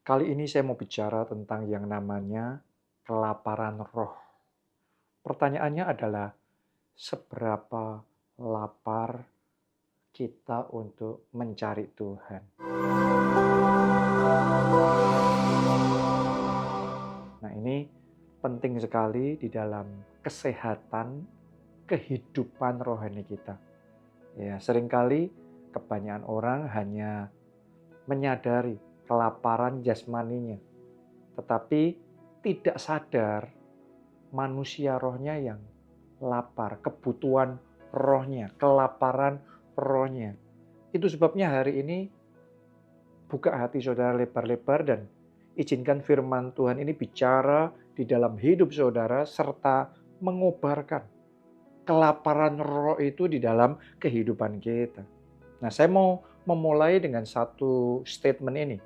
Kali ini saya mau bicara tentang yang namanya kelaparan roh. Pertanyaannya adalah, seberapa lapar kita untuk mencari Tuhan? Nah, ini penting sekali di dalam kesehatan kehidupan rohani kita. Ya, seringkali kebanyakan orang hanya menyadari kelaparan jasmaninya, tetapi tidak sadar manusia rohnya yang lapar, kebutuhan rohnya, kelaparan rohnya. Itu sebabnya hari ini buka hati saudara lebar-lebar dan izinkan firman Tuhan ini bicara di dalam hidup saudara serta mengobarkan kelaparan roh itu di dalam kehidupan kita. Nah, saya mau memulai dengan satu statement ini.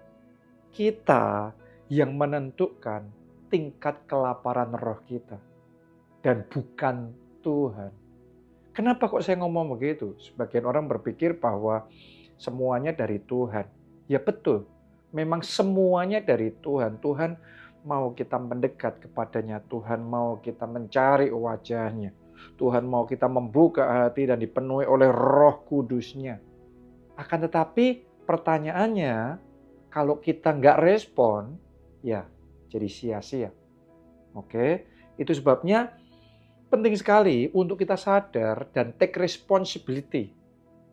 Kita yang menentukan tingkat kelaparan roh kita dan bukan Tuhan. Kenapa kok saya ngomong begitu? Sebagian orang berpikir bahwa semuanya dari Tuhan. Ya betul, memang semuanya dari Tuhan. Tuhan mau kita mendekat kepadanya, Tuhan mau kita mencari wajahnya, Tuhan mau kita membuka hati dan dipenuhi oleh Roh Kudus-Nya. Akan tetapi pertanyaannya, kalau kita nggak respon, ya jadi sia-sia. Oke, itu sebabnya penting sekali untuk kita sadar dan take responsibility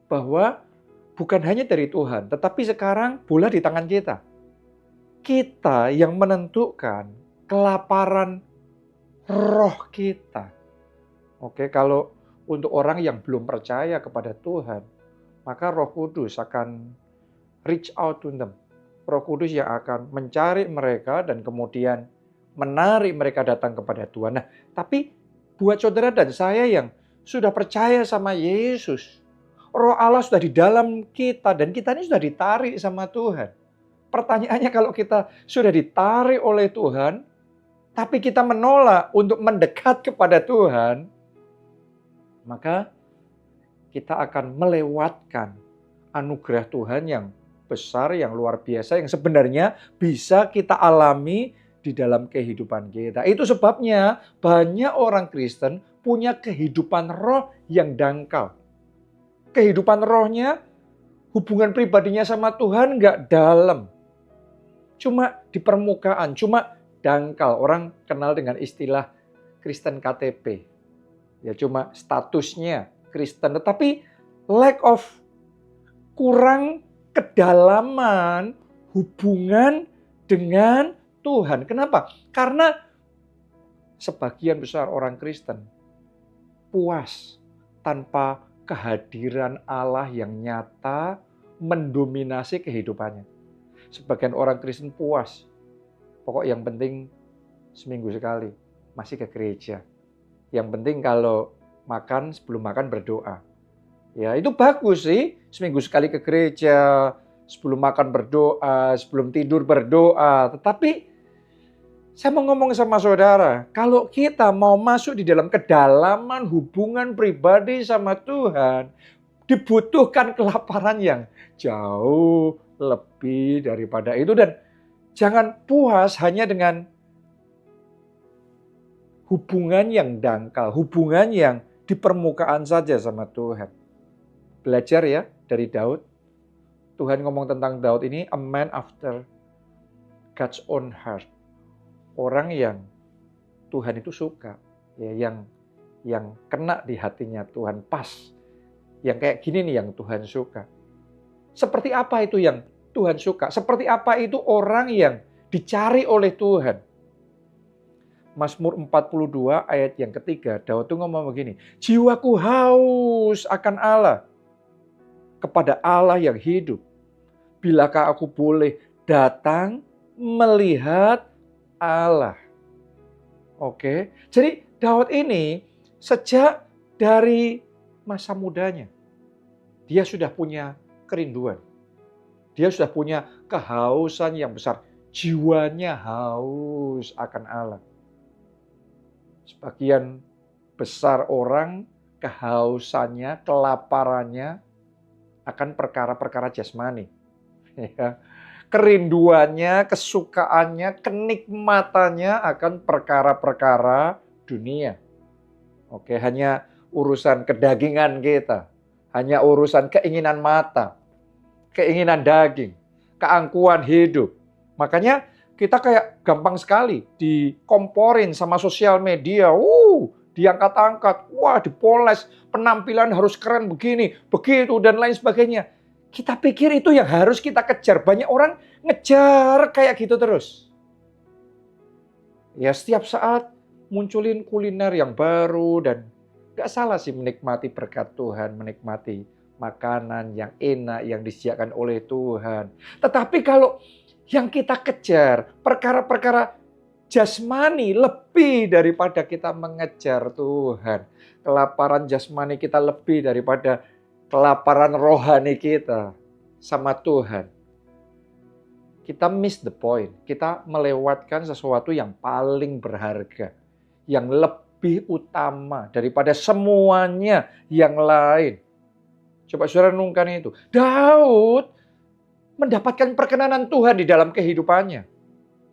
bahwa bukan hanya dari Tuhan, tetapi sekarang bola di tangan kita. Kita yang menentukan kelaparan roh kita. Oke, kalau untuk orang yang belum percaya kepada Tuhan, maka Roh Kudus akan reach out to them. Roh Kudus yang akan mencari mereka dan kemudian menarik mereka datang kepada Tuhan. Nah, tapi buat saudara dan saya yang sudah percaya sama Yesus, Roh Allah sudah di dalam kita dan kita ini sudah ditarik sama Tuhan. Pertanyaannya, kalau kita sudah ditarik oleh Tuhan, tapi kita menolak untuk mendekat kepada Tuhan, maka kita akan melewatkan anugerah Tuhan yang besar, yang luar biasa, yang sebenarnya bisa kita alami di dalam kehidupan kita. Itu sebabnya banyak orang Kristen punya kehidupan roh yang dangkal. Kehidupan rohnya, hubungan pribadinya sama Tuhan nggak dalam. Cuma di permukaan, cuma dangkal. Orang kenal dengan istilah Kristen KTP. Ya cuma statusnya Kristen, tetapi lack of, kurang kedalaman hubungan dengan Tuhan. Kenapa? Karena sebagian besar orang Kristen puas tanpa kehadiran Allah yang nyata mendominasi kehidupannya. Sebagian orang Kristen puas, pokok yang penting seminggu sekali masih ke gereja. Yang penting kalau makan, sebelum makan berdoa. Ya, itu bagus sih, seminggu sekali ke gereja, sebelum makan berdoa, sebelum tidur berdoa. Tetapi saya mau ngomong sama saudara, kalau kita mau masuk di dalam kedalaman hubungan pribadi sama Tuhan, dibutuhkan kelaparan yang jauh lebih daripada itu. Dan jangan puas hanya dengan hubungan yang dangkal, hubungan yang di permukaan saja sama Tuhan. Belajar ya dari Daud. Tuhan ngomong tentang Daud ini, a man after God's own heart. Orang yang Tuhan itu suka, ya, yang kena di hatinya Tuhan, pas. Yang kayak gini nih yang Tuhan suka. Seperti apa itu yang Tuhan suka? Seperti apa itu orang yang dicari oleh Tuhan? Mazmur 42 ayat yang ketiga, Daud tuh ngomong begini, jiwaku haus akan Allah, kepada Allah yang hidup. Bilakah aku boleh datang melihat Allah? Oke, jadi Daud ini sejak dari masa mudanya, dia sudah punya kerinduan. Dia sudah punya kehausan yang besar. Jiwanya haus akan Allah. Sebagian besar orang kehausannya, kelaparannya akan perkara-perkara jasmani. Ya. kerinduannya, kesukaannya, kenikmatannya akan perkara-perkara dunia. Oke, hanya urusan kedagingan kita, hanya urusan keinginan mata, keinginan daging, keangkuhan hidup. Makanya kita kayak gampang sekali dikomporin sama sosial media. Diangkat-angkat, wah dipoles, penampilan harus keren begini, begitu, dan lain sebagainya. Kita pikir itu yang harus kita kejar. Banyak orang ngejar kayak gitu terus. Ya setiap saat munculin kuliner yang baru dan gak salah sih menikmati berkat Tuhan, menikmati makanan yang enak yang disediakan oleh Tuhan. Tetapi kalau yang kita kejar perkara-perkara jasmani lebih daripada kita mengejar Tuhan. Kelaparan jasmani kita lebih daripada kelaparan rohani kita sama Tuhan. Kita miss the point. Kita melewatkan sesuatu yang paling berharga. Yang lebih utama daripada semuanya yang lain. Coba saudara renungkan itu. Daud mendapatkan perkenanan Tuhan di dalam kehidupannya.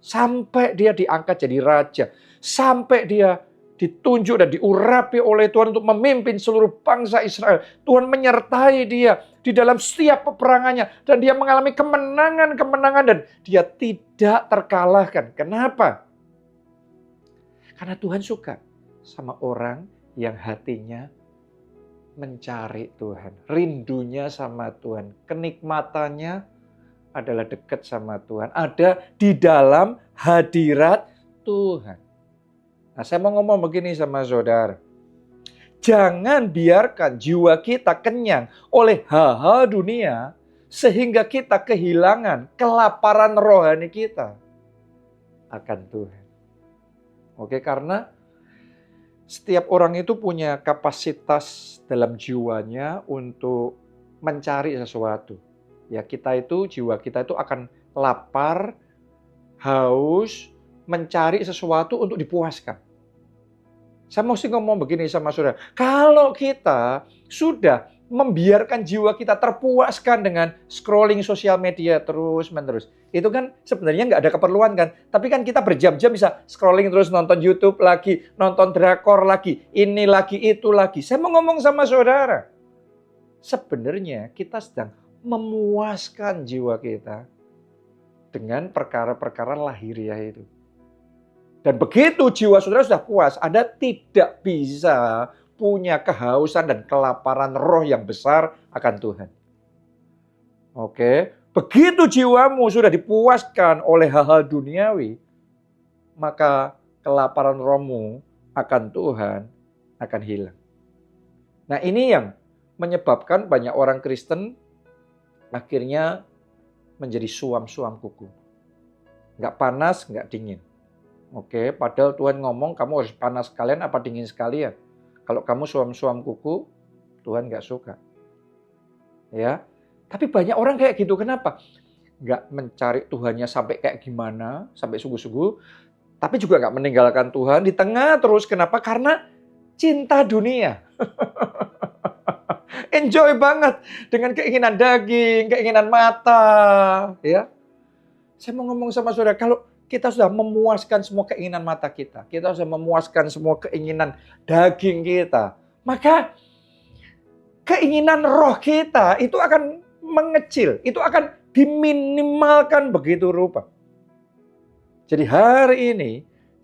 Sampai dia diangkat jadi raja. Sampai dia ditunjuk dan diurapi oleh Tuhan untuk memimpin seluruh bangsa Israel. Tuhan menyertai dia di dalam setiap peperangannya. Dan dia mengalami kemenangan-kemenangan dan dia tidak terkalahkan. Kenapa? Karena Tuhan suka sama orang yang hatinya mencari Tuhan. Rindunya sama Tuhan. Kenikmatannya adalah dekat sama Tuhan. Ada di dalam hadirat Tuhan. Nah, saya mau ngomong begini sama saudara. Jangan biarkan jiwa kita kenyang oleh hal-hal dunia sehingga kita kehilangan kelaparan rohani kita akan Tuhan. Oke, karena setiap orang itu punya kapasitas dalam jiwanya untuk mencari sesuatu. Ya, jiwa kita itu akan lapar, haus, mencari sesuatu untuk dipuaskan. Saya mesti ngomong begini sama saudara. Kalau kita sudah membiarkan jiwa kita terpuaskan dengan scrolling sosial media terus-menerus. Itu kan sebenarnya nggak ada keperluan kan. Tapi kan kita berjam-jam bisa scrolling terus, nonton YouTube lagi, nonton drakor lagi, ini lagi, itu lagi. Saya mau ngomong sama saudara. Sebenarnya kita sedang memuaskan jiwa kita dengan perkara-perkara lahiriah itu. Dan begitu jiwa saudara sudah puas, Anda tidak bisa punya kehausan dan kelaparan roh yang besar akan Tuhan. Oke, begitu jiwamu sudah dipuaskan oleh hal-hal duniawi, maka kelaparan rohmu akan Tuhan akan hilang. Nah, ini yang menyebabkan banyak orang Kristen akhirnya menjadi suam-suam kuku. Nggak panas, nggak dingin. Oke, padahal Tuhan ngomong kamu harus panas sekalian apa dingin sekalian. Kalau kamu suam-suam kuku, Tuhan nggak suka. Ya, tapi banyak orang kayak gitu. Kenapa? Nggak mencari Tuhannya sampai kayak gimana, sampai sungguh-sungguh. Tapi juga nggak meninggalkan Tuhan di tengah terus. Kenapa? Karena cinta dunia. Enjoy banget dengan keinginan daging, keinginan mata. Ya, saya mau ngomong sama saudara, kalau kita sudah memuaskan semua keinginan mata kita sudah memuaskan semua keinginan daging kita, maka keinginan roh kita itu akan mengecil, itu akan diminimalkan begitu rupa. Jadi hari ini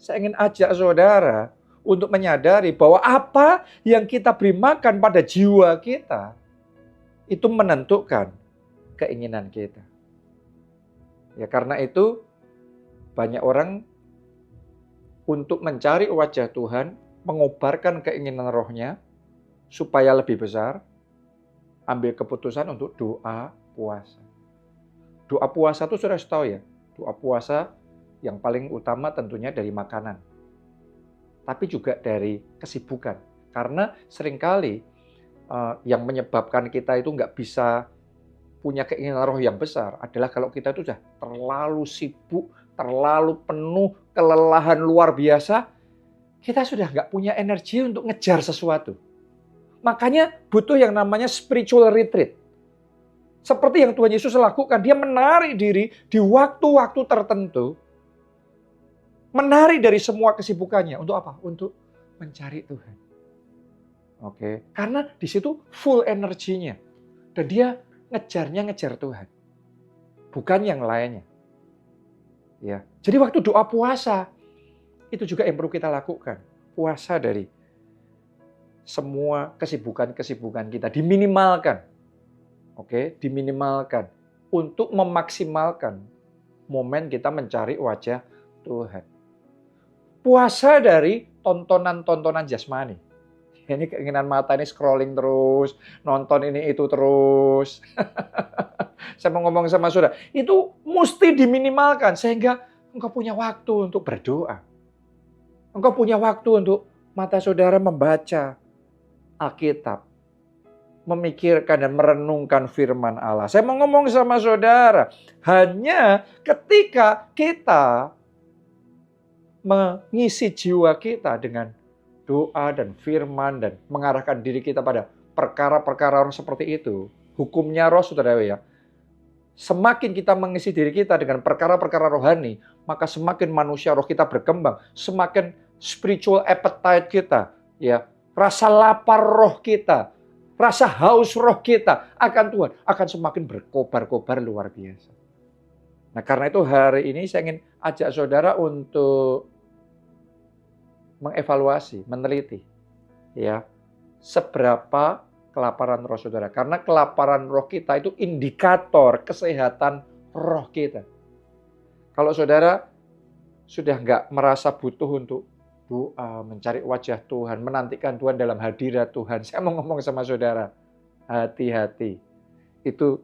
saya ingin ajak saudara untuk menyadari bahwa apa yang kita beri makan pada jiwa kita itu menentukan keinginan kita. Ya, karena itu banyak orang untuk mencari wajah Tuhan, mengobarkan keinginan rohnya supaya lebih besar, ambil keputusan untuk doa puasa. Doa puasa itu sudah tahu ya, doa puasa yang paling utama tentunya dari makanan. Tapi juga dari kesibukan. Karena seringkali yang menyebabkan kita itu nggak bisa punya keinginan roh yang besar adalah kalau kita itu sudah terlalu sibuk, terlalu penuh, kelelahan luar biasa, kita sudah nggak punya energi untuk ngejar sesuatu. Makanya butuh yang namanya spiritual retreat. Seperti yang Tuhan Yesus lakukan, dia menarik diri di waktu-waktu tertentu, menarik dari semua kesibukannya. Untuk apa? Untuk mencari Tuhan. Oke, karena di situ full energinya. Dan dia ngejar Tuhan. Bukan yang lainnya. Ya. Jadi waktu doa puasa, itu juga yang perlu kita lakukan. Puasa dari semua kesibukan-kesibukan kita. Diminimalkan. Oke, diminimalkan. Untuk memaksimalkan momen kita mencari wajah Tuhan. Puasa dari tontonan-tontonan jasmani. Ini keinginan mata ini scrolling terus, nonton ini itu terus. Saya mau ngomong sama saudara, itu mesti diminimalkan sehingga engkau punya waktu untuk berdoa. Engkau punya waktu untuk mata saudara membaca Alkitab, memikirkan dan merenungkan firman Allah. Saya mau ngomong sama saudara, hanya ketika kita mengisi jiwa kita dengan doa dan firman dan mengarahkan diri kita pada perkara-perkara roh seperti itu. Hukumnya roh, saudara ya. Semakin kita mengisi diri kita dengan perkara-perkara rohani, maka semakin manusia roh kita berkembang, semakin spiritual appetite kita, ya, rasa lapar roh kita, rasa haus roh kita akan Tuhan akan semakin berkobar-kobar luar biasa. Nah, karena itu hari ini saya ingin ajak saudara untuk mengevaluasi, meneliti, ya, seberapa kelaparan roh saudara. Karena kelaparan roh kita itu indikator kesehatan roh kita. Kalau saudara sudah nggak merasa butuh untuk doa, mencari wajah Tuhan, menantikan Tuhan dalam hadirat Tuhan, saya mau ngomong sama saudara, hati-hati. Itu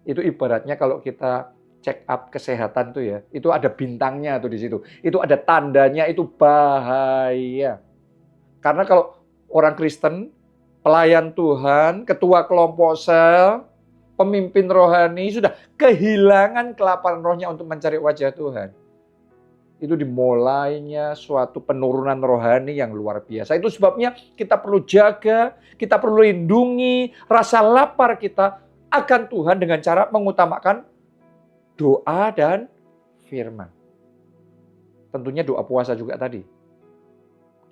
ibaratnya kalau kita check up kesehatan tuh ya, itu ada bintangnya tuh di situ. Itu ada tandanya, itu bahaya. Karena kalau orang Kristen, pelayan Tuhan, ketua kelompok sel, pemimpin rohani, sudah kehilangan kelaparan rohnya untuk mencari wajah Tuhan. Itu dimulainya suatu penurunan rohani yang luar biasa. Itu sebabnya kita perlu jaga, kita perlu lindungi rasa lapar kita akan Tuhan dengan cara mengutamakan doa dan firman. Tentunya doa puasa juga tadi.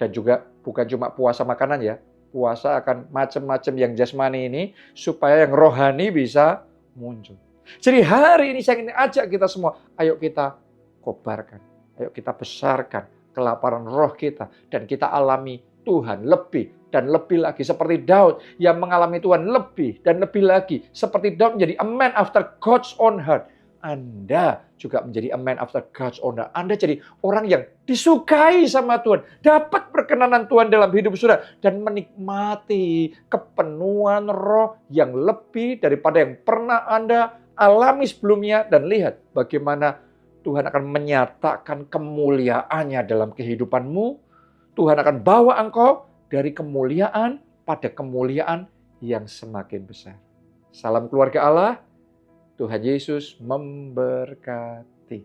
Dan juga bukan cuma puasa makanan ya. Puasa akan macam-macam yang jasmani ini supaya yang rohani bisa muncul. Jadi hari ini saya ingin ajak kita semua, ayo kita kobarkan. Ayo kita besarkan kelaparan roh kita. Dan kita alami Tuhan lebih dan lebih lagi. Seperti Daud yang mengalami Tuhan lebih dan lebih lagi. Seperti Daud menjadi a man after God's own heart. Anda juga menjadi a man after God's own heart. Anda jadi orang yang disukai sama Tuhan. Dapat perkenanan Tuhan dalam hidup saudara. Dan menikmati kepenuhan roh yang lebih daripada yang pernah Anda alami sebelumnya. Dan lihat bagaimana Tuhan akan menyatakan kemuliaannya dalam kehidupanmu. Tuhan akan bawa engkau dari kemuliaan pada kemuliaan yang semakin besar. Salam keluarga Allah. Tuhan Yesus memberkati.